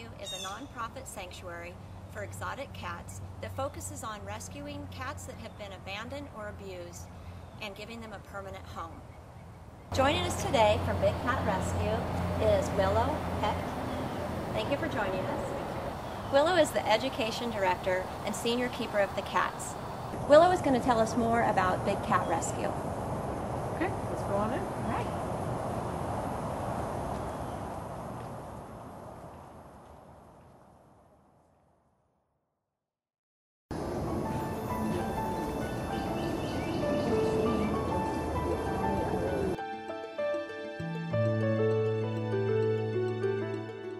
Rescue is a nonprofit sanctuary for exotic cats that focuses on rescuing cats that have been abandoned or abused and giving them a permanent home. Joining us today from Big Cat Rescue is Willow Peck. Thank you for joining us. Willow is the Education Director and Senior Keeper of the cats. Willow is going to tell us more about Big Cat Rescue. Okay, let's go on in. All right.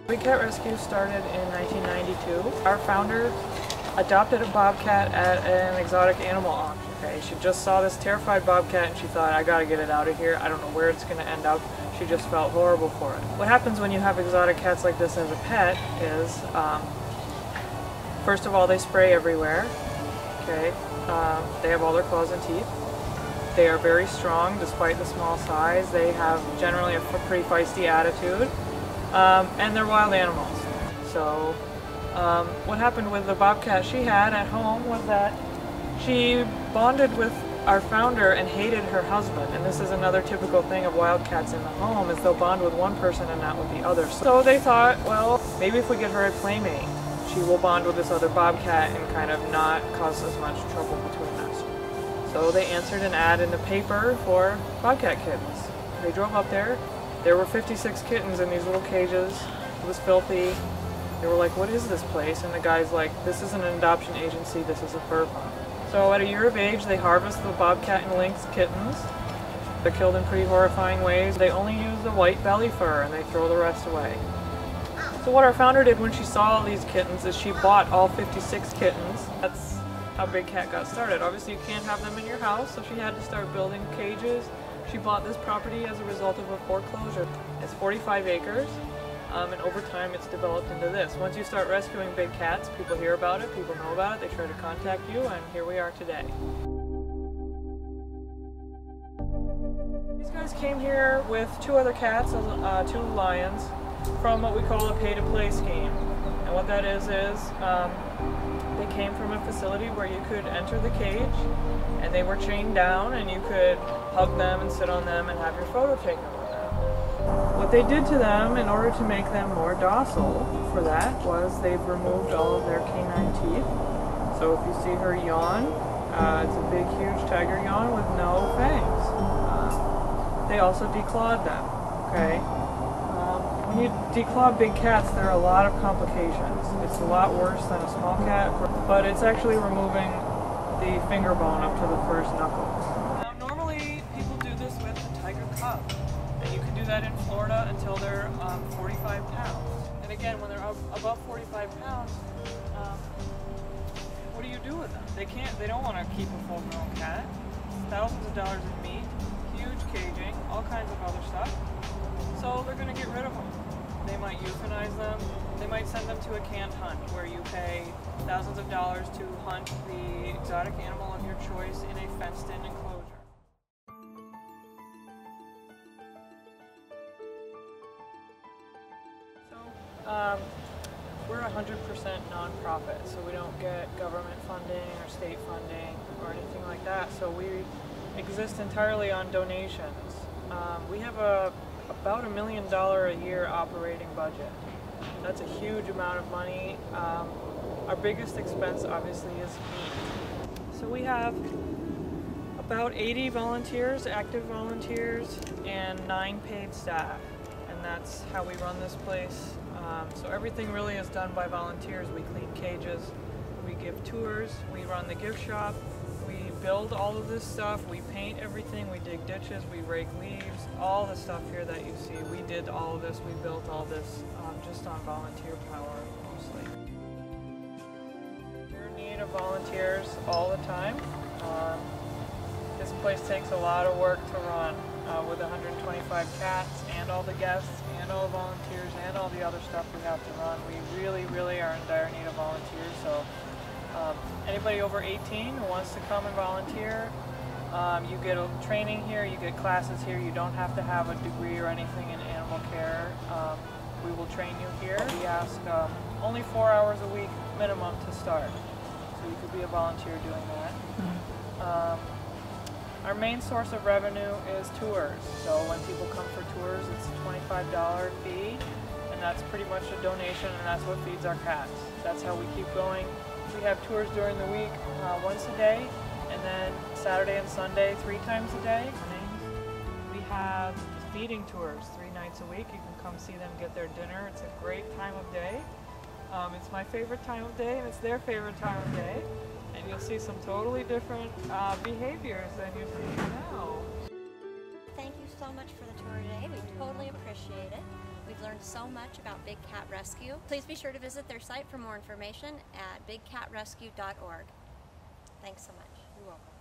Big Cat Rescue started in 1992. Our founder adopted a bobcat at an exotic animal auction. Okay, she just saw this terrified bobcat and she thought, I gotta get it out of here. I don't know where it's gonna end up. She just felt horrible for it. What happens when you have exotic cats like this as a pet is, first of all, they spray everywhere. Okay, they have all their claws and teeth. They are very strong despite the small size. They have generally a pretty feisty attitude. And they're wild animals. So what happened with the bobcat she had at home was that she bonded with our founder and hated her husband. And this is another typical thing of wildcats in the home, is they'll bond with one person and not with the other. So they thought, well, maybe if we get her a playmate, she will bond with this other bobcat and kind of not cause as much trouble between us. So they answered an ad in the paper for bobcat kittens. They drove up there. There were 56 kittens in these little cages. It was filthy. They were like, what is this place? And the guy's like, this is an adoption agency, this is a fur farm. So at a year of age, they harvest the bobcat and lynx kittens. They're killed in pretty horrifying ways. They only use the white belly fur and they throw the rest away. So what our founder did when she saw all these kittens is she bought all 56 kittens. That's how Big Cat got started. Obviously you can't have them in your house, so she had to start building cages. She bought this property as a result of a foreclosure. It's 45 acres, and over time it's developed into this. Once you start rescuing big cats, people hear about it, people know about it, they try to contact you, and here we are today. These guys came here with 2 other cats, 2 lions, from what we call a pay-to-play scheme. And what that is they came from a facility where you could enter the cage and they were chained down and you could hug them and sit on them and have your photo taken with them. What they did to them in order to make them more docile for that was they've removed all of their canine teeth. So if you see her yawn, it's a big huge tiger yawn with no fangs. They also declawed them, okay? When you declaw big cats, there are a lot of complications. It's a lot worse than a small cat, but it's actually removing the finger bone up to the first knuckle. Now, normally people do this with a tiger cub, and you can do that in Florida until they're 45 pounds. And again, when they're above 45 pounds, what do you do with them? They don't want to keep a full-grown cat. Thousands of dollars in meat, huge caging, all kinds of other stuff. So they're going to get rid of them. They might euthanize them. They might send them to a canned hunt where you pay thousands of dollars to hunt the exotic animal of your choice in a fenced-in enclosure. So we're 100% nonprofit, so we don't get government funding or state funding or anything like that. So we exist entirely on donations. We have about $1 million a year operating budget. That's a huge amount of money. Our biggest expense obviously is meat. So we have about 80 volunteers, active volunteers, and 9 paid staff. And that's how we run this place. So everything really is done by volunteers. We clean cages, we give tours, we run the gift shop, we build all of this stuff, we paint everything, we dig ditches, we rake leaves, all the stuff here that you see. We did all of this, we built all this just on volunteer power mostly. We're in need of volunteers all the time. This place takes a lot of work to run with 125 cats and all the guests and all the volunteers and all the other stuff we have to run. We really are in dire need of volunteers. So anybody over 18 who wants to come and volunteer, you get training here, you get classes here. You don't have to have a degree or anything in animal care. we will train you here. We ask only 4 hours a week minimum to start, so you could be a volunteer doing that. Our main source of revenue is tours. So when people come for tours, it's a $25 fee, and that's pretty much a donation, and that's what feeds our cats. That's how we keep going. We have tours during the week once a day, and then Saturday and Sunday 3 times a day. We have feeding tours 3 nights a week. You can come see them get their dinner. It's a great time of day. It's my favorite time of day, and it's their favorite time of day. And you'll see some totally different behaviors than you see now. Thank you so much for the tour today. We totally appreciate it. We've learned so much about Big Cat Rescue. Please be sure to visit their site for more information at bigcatrescue.org. Thanks so much. You're welcome.